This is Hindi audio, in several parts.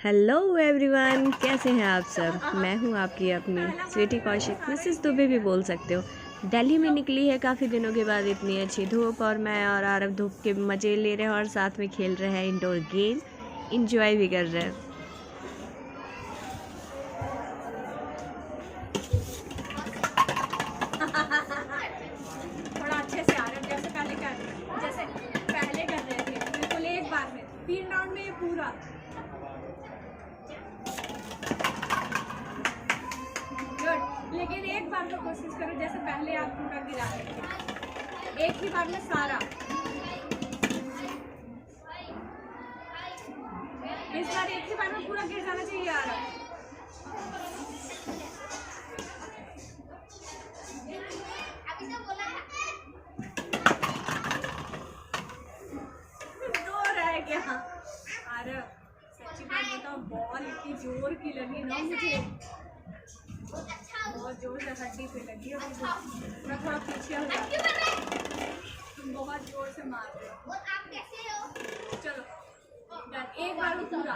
हेलो एवरीवन, कैसे हैं आप सब। मैं हूं आपकी अपनी स्वीटी कौशिक, मिसेस दुबे भी बोल सकते हो। दिल्ली में निकली है काफ़ी दिनों के बाद इतनी अच्छी धूप, और मैं और आरव धूप के मज़े ले रहे हैं और साथ में खेल रहे हैं इंडोर गेम, इंजॉय भी कर रहे हैं। थोड़ा अच्छे से आ रहे हैं जैसे पहले कर रहे थे बिल्कुल एक बार में 3 राउंड में ये पूरा गुड। लेकिन एक बार में कोशिश करो जैसे पहले आप पूरा गिरा रहे थे, एक ही बार में सारा। इस बार एक ही बार में पूरा गिर जाना चाहिए यार। दो रह गया। अरे सच्ची बात बताओ, बॉल इतनी जोर की लगी ना मुझे, बहुत जोर से हड्डी पे लगी। मैं थोड़ा पीछे हो जाती, तुम बहुत जोर से मार रहे हो। चलो एक बार में पूरा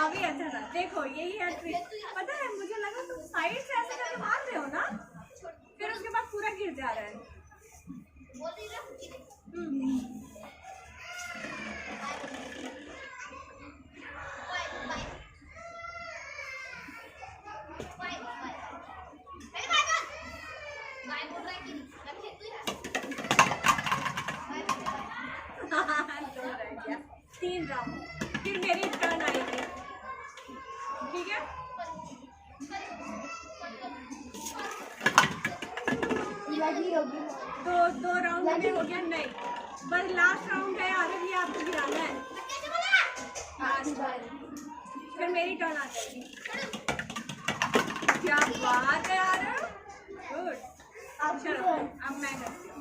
अभी अच्छा था। देखो यही है ट्रिक। पता है मुझे लगा तुम साइड से ऐसे करके मार रहे हो ना, फिर उसके बाद पूरा गिर जा रहा है। दो रह गया, 3 राउंड, फिर मेरी टर्न आएगी। ठीक है, दो राउंड में हो गया। नहीं, बस लास्ट राउंड है यार, ये आपको गिराना है। फिर मेरी टर्न आ जाएगी। क्या बात है यार, गुड। चलो अब मैं करती हूँ।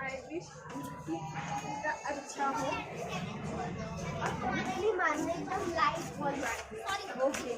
आई विश अच्छा हो। मारने का लाइट बॉल ओके,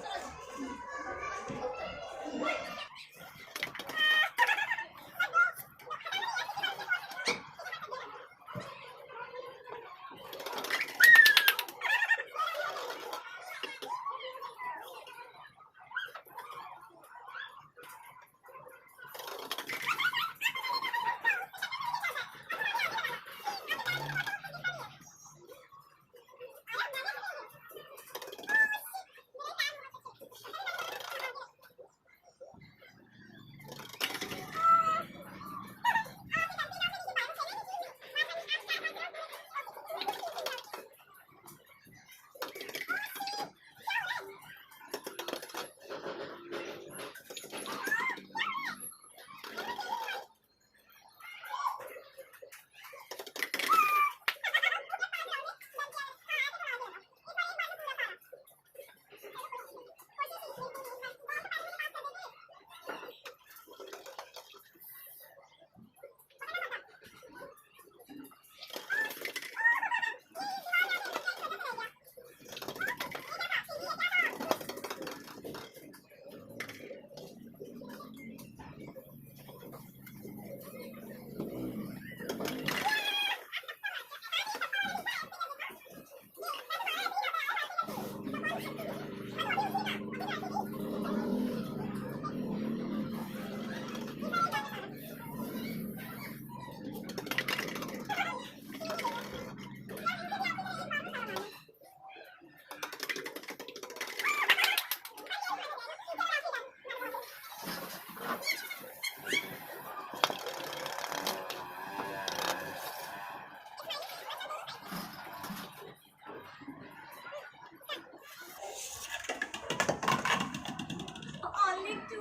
only 2।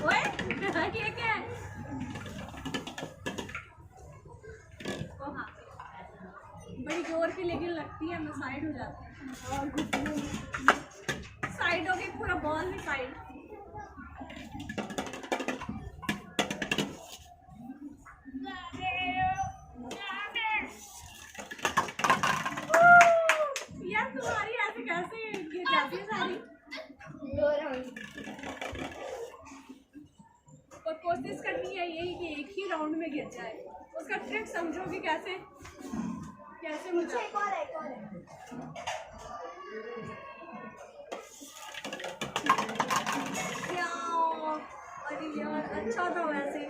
ओए ये क्या है? ओ हाँ, बड़ी जोर की लेकिन लगती है, मैं साइड हो जाती हूँ। साइड हो गई, पूरा बॉल भी साइड। यार तुम्हारी ऐसे कैसे गिर जाती है सारी। कोशिश करनी है यही कि एक ही राउंड में गिर जाए। उसका ट्रिक समझोगे कैसे कैसे मुझे एक और है क्या। अरे यार अच्छा था वैसे,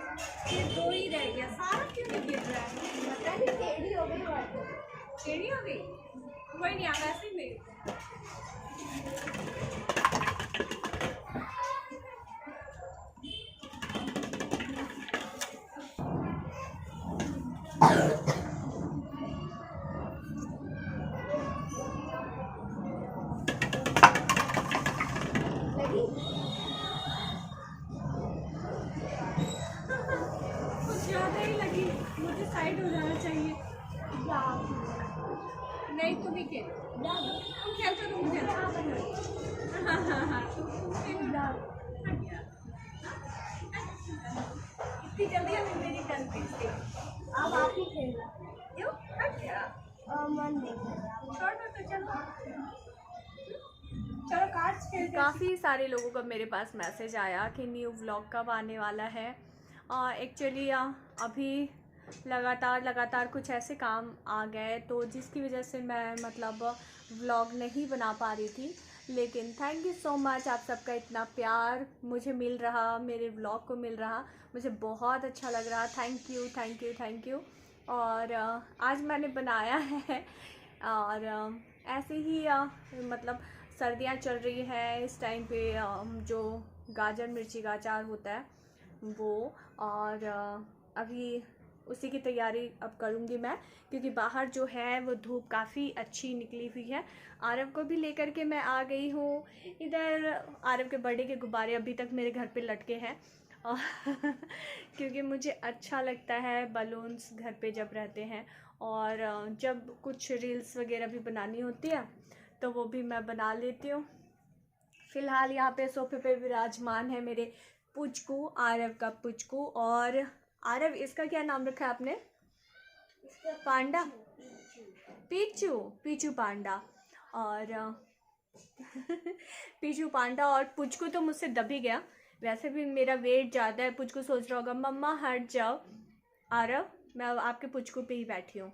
ये 2 ही रह गया, सारा क्यों नहीं गिर रहा है? पता नहीं टेढ़ी हो गई बात। टेढ़ी हो गई, कोई नहीं आप ऐसे ही मेरे लगी कुछ ज़्यादा ही लगी, मुझे साइड हो जाना चाहिए। नहीं तुम ही खेल, तुम खेलते तो मुझे अच्छा लगता। हाँ तुम खेलो। हट गया। इतनी जल्दी हमें मेरी टर्न पे थी। अब आप ही खेलना। क्यों हट गया? मन नहीं कर रहा। छोड़ दो तो चलो चलो कार्ड्स खेलते हैं। काफ़ी सारे लोगों का मेरे पास मैसेज आया कि न्यू व्लॉग कब आने वाला है। एक्चुअली अभी लगातार कुछ ऐसे काम आ गए तो जिसकी वजह से मैं मतलब व्लॉग नहीं बना पा रही थी। लेकिन थैंक यू सो मच, आप सबका इतना प्यार मुझे मिल रहा, मेरे व्लॉग को मिल रहा, मुझे बहुत अच्छा लग रहा। Thank you thank you thank you. और आज मैंने बनाया है और ऐसे ही मतलब सर्दियाँ चल रही है, इस टाइम पे जो गाजर मिर्ची का अचार होता है वो, और अभी उसी की तैयारी अब करूँगी मैं, क्योंकि बाहर जो है वो धूप काफ़ी अच्छी निकली हुई है। आरव को भी लेकर के मैं आ गई हूँ इधर। आरव के बर्थडे के गुब्बारे अभी तक मेरे घर पे लटके हैं क्योंकि मुझे अच्छा लगता है बलून्स घर पे जब रहते हैं, और जब कुछ रील्स वगैरह भी बनानी होती है तो वो भी मैं बना लेती हूँ। फ़िलहाल यहाँ पे सोफे पे विराजमान है मेरे पुचकू, आरव का पुचकू। और आरव, इसका क्या नाम रखा है आपने? पांडा, पीचू, पीचू पांडा। और पीचू पांडा और पुचकू तो मुझसे दब ही गया। वैसे भी मेरा वेट ज़्यादा है, पुचकू सोच रहा होगा मम्मा हट जाओ। आरव, मैं अब आपके पुचकू पे ही बैठी हूँ।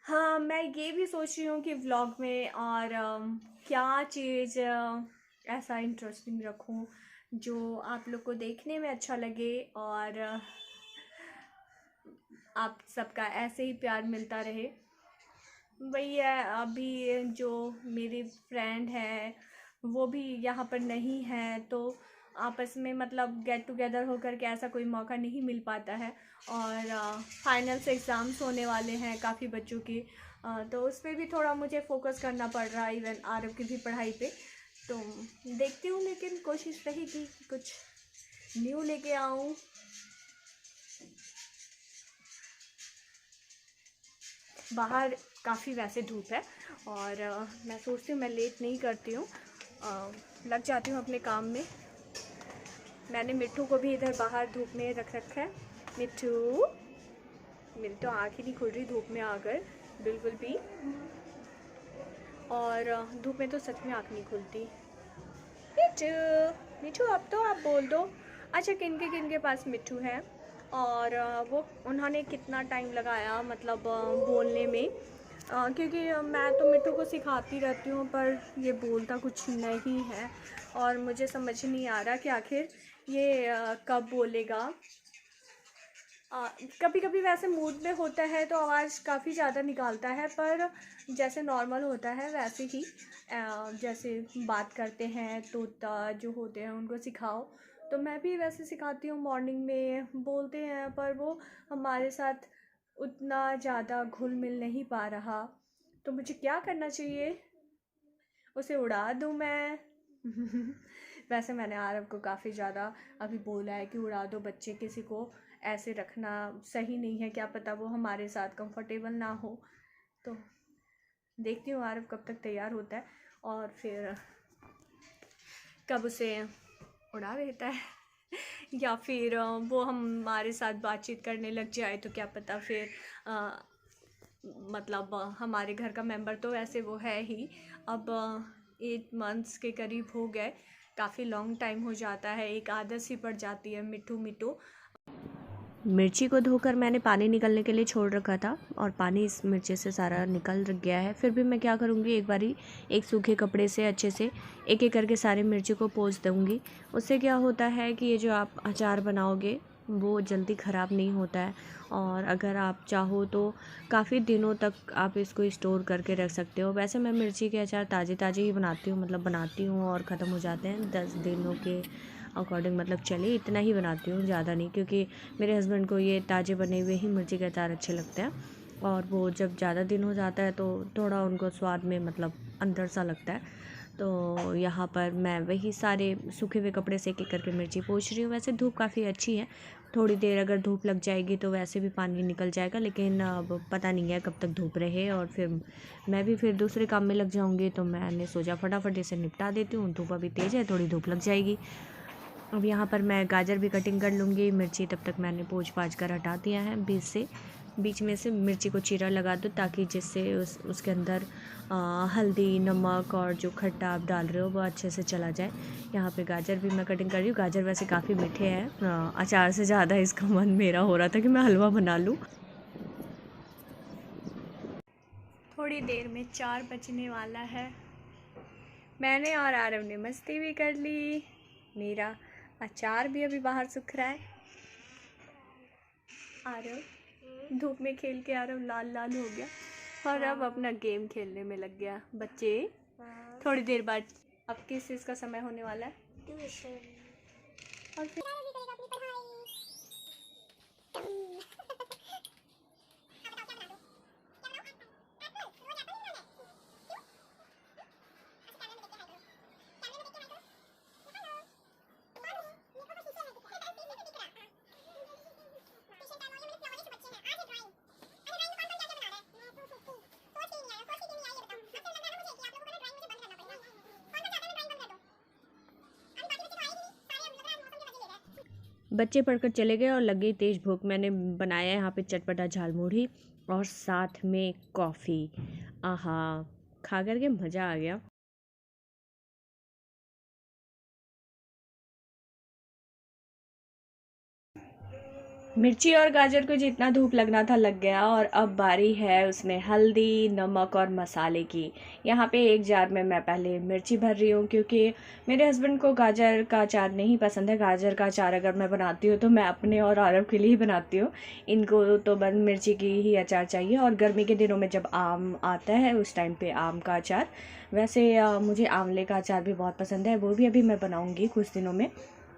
हाँ, मैं ये भी सोच रही हूँ कि व्लॉग में और क्या चीज़ ऐसा इंटरेस्टिंग रखूँ जो आप लोग को देखने में अच्छा लगे और आप सबका ऐसे ही प्यार मिलता रहे। वही है, अभी जो मेरी फ्रेंड है वो भी यहाँ पर नहीं है, तो आपस में मतलब गेट टुगेदर होकर के ऐसा कोई मौका नहीं मिल पाता है। और फाइनल्स एग्ज़ाम्स होने वाले हैं काफ़ी बच्चों की, तो उस पर भी थोड़ा मुझे फोकस करना पड़ रहा है, इवन आरव की भी पढ़ाई पे। तो देखती हूँ, लेकिन कोशिश रहेगी कि कुछ न्यू लेके आऊँ। बाहर काफ़ी वैसे धूप है और मैं सोचती हूँ मैं लेट नहीं करती हूँ, लग जाती हूँ अपने काम में। मैंने मिट्ठू को भी इधर बाहर धूप में रख रखा है। मिट्ठू, मेरी तो आँख ही नहीं खुल रही धूप में आकर बिल्कुल भी, और धूप में तो सच में आँख नहीं खुलती। मिट्ठू, मिट्ठू अब तो आप बोल दो। अच्छा, किन के पास मिट्ठू है और वो उन्होंने कितना टाइम लगाया मतलब बोलने में, क्योंकि मैं तो मिट्ठू को सिखाती रहती हूँ पर ये बोलता कुछ नहीं है और मुझे समझ नहीं आ रहा कि आखिर ये कब बोलेगा। कभी कभी वैसे मूड में होता है तो आवाज़ काफ़ी ज़्यादा निकालता है, पर जैसे नॉर्मल होता है वैसे ही जैसे बात करते हैं तोता जो होते हैं उनको सिखाओ, तो मैं भी वैसे सिखाती हूँ। मॉर्निंग में बोलते हैं पर वो हमारे साथ उतना ज़्यादा घुल मिल नहीं पा रहा, तो मुझे क्या करना चाहिए? उसे उड़ा दूँ मैं? वैसे मैंने आरव को काफ़ी ज़्यादा अभी बोला है कि उड़ा दो, बच्चे किसी को ऐसे रखना सही नहीं है, क्या पता वो हमारे साथ कंफर्टेबल ना हो। तो देखती हूँ आरव कब तक तैयार होता है और फिर कब उसे उड़ा देता है या फिर वो हमारे साथ बातचीत करने लग जाए, तो क्या पता फिर मतलब हमारे घर का मेंबर तो वैसे वो है ही। अब 8 मंथ्स के करीब हो गए, काफ़ी लॉन्ग टाइम हो जाता है, एक आदत सी पड़ जाती है मिट्टू मिट्टू। मिर्ची को धोकर मैंने पानी निकलने के लिए छोड़ रखा था और पानी इस मिर्ची से सारा निकल गया है। फिर भी मैं क्या करूँगी, एक बारी एक सूखे कपड़े से अच्छे से एक एक करके सारे मिर्ची को पोंछ दूँगी। उससे क्या होता है कि ये जो आप अचार बनाओगे वो जल्दी ख़राब नहीं होता है, और अगर आप चाहो तो काफ़ी दिनों तक आप इसको स्टोर करके रख सकते हो। वैसे मैं मिर्ची के अचार ताज़े ताज़े ही बनाती हूँ, मतलब बनाती हूँ और ख़त्म हो जाते हैं 10 दिनों के अकॉर्डिंग, मतलब चलिए इतना ही बनाती हूँ, ज़्यादा नहीं, क्योंकि मेरे हस्बैंड को ये ताज़े बने हुए ही मिर्ची के अचार अच्छे लगते हैं। और वो जब ज़्यादा दिन हो जाता है तो थोड़ा उनको स्वाद में मतलब अंतर सा लगता है। तो यहाँ पर मैं वही सारे सूखे हुए कपड़े से एक एक करके मिर्ची पोंछ रही हूँ। वैसे धूप काफ़ी अच्छी है, थोड़ी देर अगर धूप लग जाएगी तो वैसे भी पानी निकल जाएगा, लेकिन अब पता नहीं है कब तक धूप रहे, और फिर मैं भी फिर दूसरे काम में लग जाऊँगी। तो मैंने सोचा फटाफट इसे निपटा देती हूँ, धूप अभी तेज़ है, थोड़ी धूप लग जाएगी। अब यहाँ पर मैं गाजर भी कटिंग कर लूँगी। मिर्ची तब तक मैंने पोंछ पाछ कर हटा दिया है, बीच में से मिर्ची को चीरा लगा दो, ताकि जिससे उसके अंदर हल्दी, नमक और जो खट्टा आप डाल रहे हो वो अच्छे से चला जाए। यहाँ पे गाजर भी मैं कटिंग कर रही हूँ। गाजर वैसे काफ़ी मीठे हैं, अचार से ज़्यादा इसका मन मेरा हो रहा था कि मैं हलवा बना लूँ। थोड़ी देर में 4 बजने वाला है। मैंने और आरव ने मस्ती भी कर ली। मेरा अचार भी अभी बाहर सूख रहा है। आरव धूप में खेल के आरव लाल लाल हो गया और अब अपना गेम खेलने में लग गया। बच्चे थोड़ी देर बाद अब किस चीज़ का समय होने वाला है? और फिर बच्चे पढ़कर चले गए और लग गई तेज़ भूख। मैंने बनाया यहाँ पे चटपटा झालमुड़ी और साथ में कॉफ़ी। आहा, खा करके मज़ा आ गया। मिर्ची और गाजर को जितना धूप लगना था लग गया, और अब बारी है उसमें हल्दी, नमक और मसाले की। यहाँ पे एक जार में मैं पहले मिर्ची भर रही हूँ, क्योंकि मेरे हस्बैंड को गाजर का अचार नहीं पसंद है। गाजर का अचार अगर मैं बनाती हूँ तो मैं अपने और आरव के लिए ही बनाती हूँ, इनको तो बस मिर्ची की ही अचार चाहिए। और गर्मी के दिनों में जब आम आता है उस टाइम पे आम का अचार। वैसे मुझे आंवले का अचार भी बहुत पसंद है, वो भी अभी मैं बनाऊँगी कुछ दिनों में।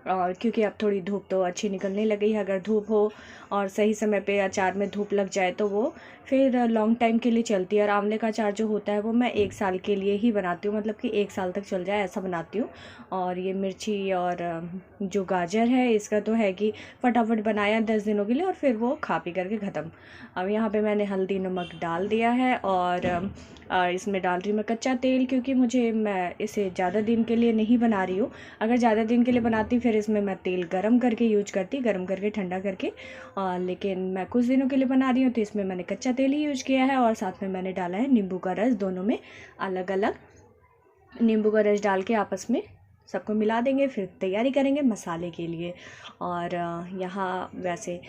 और क्योंकि अब थोड़ी धूप तो अच्छी निकलने लगी है, अगर धूप हो और सही समय पे अचार में धूप लग जाए तो वो फिर लॉन्ग टाइम के लिए चलती है। और आंवले का अचार जो होता है वो मैं 1 साल के लिए ही बनाती हूँ, मतलब कि 1 साल तक चल जाए ऐसा बनाती हूँ। और ये मिर्ची और जो गाजर है इसका तो है कि फटाफट बनाया 10 दिनों के लिए और फिर वो खा पी करके ख़त्म। अब यहाँ पे मैंने हल्दी नमक डाल दिया है, और इसमें डाल रही हूँ मैं कच्चा तेल, क्योंकि मैं इसे ज़्यादा दिन के लिए नहीं बना रही हूँ। अगर ज़्यादा दिन के लिए बनाती फिर इसमें मैं तेल गरम करके यूज करती, गरम करके ठंडा करके। लेकिन मैं कुछ दिनों के लिए बना रही हूँ तो इसमें मैंने कच्चा तेल ही यूज किया है, और साथ में मैंने डाला है नींबू का रस। दोनों में अलग अलग नींबू का रस डाल के आपस में सबको मिला देंगे, फिर तैयारी करेंगे मसाले के लिए। और यहाँ वैसे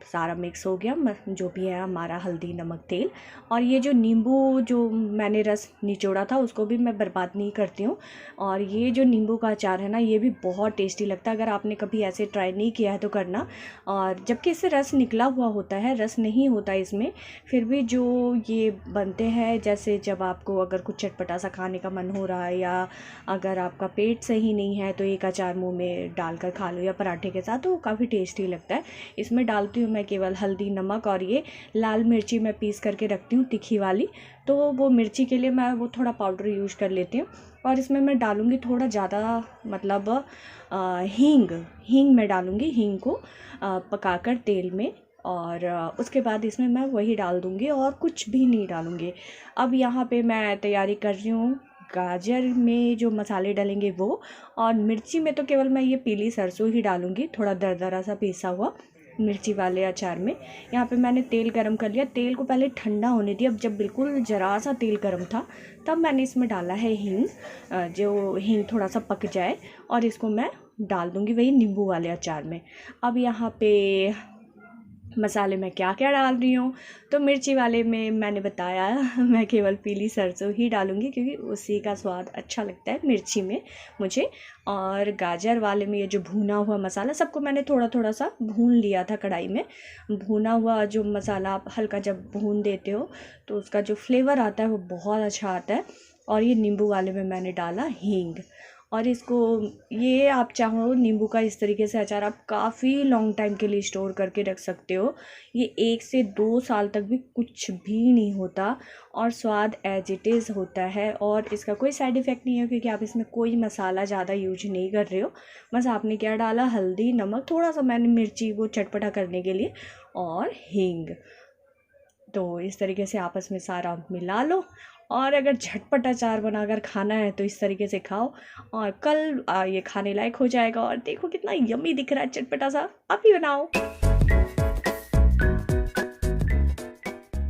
सारा मिक्स हो गया जो भी है हमारा हल्दी नमक तेल। और ये जो नींबू जो मैंने रस निचोड़ा था उसको भी मैं बर्बाद नहीं करती हूँ। और ये जो नींबू का अचार है ना, ये भी बहुत टेस्टी लगता है। अगर आपने कभी ऐसे ट्राई नहीं किया है तो करना। और जबकि इससे रस निकला हुआ होता है, रस नहीं होता इसमें, फिर भी जो ये बनते हैं, जैसे जब आपको अगर कुछ चटपटा सा खाने का मन हो रहा है या अगर आपका पेट सही नहीं है तो एक अचार मुँह में डालकर खा लो या पराठे के साथ, तो काफ़ी टेस्टी लगता है। इसमें डालती हूँ मैं केवल हल्दी नमक, और ये लाल मिर्ची मैं पीस करके रखती हूँ तीखी वाली, तो वो मिर्ची के लिए मैं वो थोड़ा पाउडर यूज कर लेती हूँ। और इसमें मैं डालूँगी थोड़ा ज़्यादा, मतलब हींग मैं डालूँगी, हींग को पकाकर तेल में, और उसके बाद इसमें मैं वही डाल दूँगी और कुछ भी नहीं डालूँगी। अब यहाँ पे मैं तैयारी कर रही हूँ गाजर में जो मसाले डालेंगे वो, और मिर्ची में तो केवल मैं ये पीली सरसों ही डालूँगी, थोड़ा दरदरा सा पीसा हुआ। मिर्ची वाले अचार में। यहाँ पे मैंने तेल गरम कर लिया, तेल को पहले ठंडा होने दिया। अब जब बिल्कुल ज़रा सा तेल गरम था तब मैंने इसमें डाला है हींग। जो हींग थोड़ा सा पक जाए और इसको मैं डाल दूँगी वही नींबू वाले अचार में। अब यहाँ पे मसाले में क्या क्या डाल रही हूँ, तो मिर्ची वाले में मैंने बताया मैं केवल पीली सरसों ही डालूँगी क्योंकि उसी का स्वाद अच्छा लगता है मिर्ची में मुझे। और गाजर वाले में ये जो भुना हुआ मसाला, सबको मैंने थोड़ा थोड़ा सा भून लिया था कढ़ाई में। भुना हुआ जो मसाला आप हल्का जब भून देते हो तो उसका जो फ्लेवर आता है वो बहुत अच्छा आता है। और ये नींबू वाले में मैंने डाला हींग। और इसको, ये आप चाहो नींबू का इस तरीके से अचार आप काफ़ी लॉन्ग टाइम के लिए स्टोर करके रख सकते हो। ये 1 से 2 साल तक भी कुछ भी नहीं होता और स्वाद एज इट इज़ होता है। और इसका कोई साइड इफ़ेक्ट नहीं है क्योंकि आप इसमें कोई मसाला ज़्यादा यूज नहीं कर रहे हो। बस आपने क्या डाला, हल्दी, नमक, थोड़ा सा मैंने मिर्ची वो चटपटा करने के लिए, और हींग। तो इस तरीके से आपस में सारा मिला लो। और अगर झटपट अचार बनाकर खाना है तो इस तरीके से खाओ और कल ये खाने लायक हो जाएगा। और देखो कितना यम्मी दिख रहा है, चटपटा सा। आप ही बनाओ।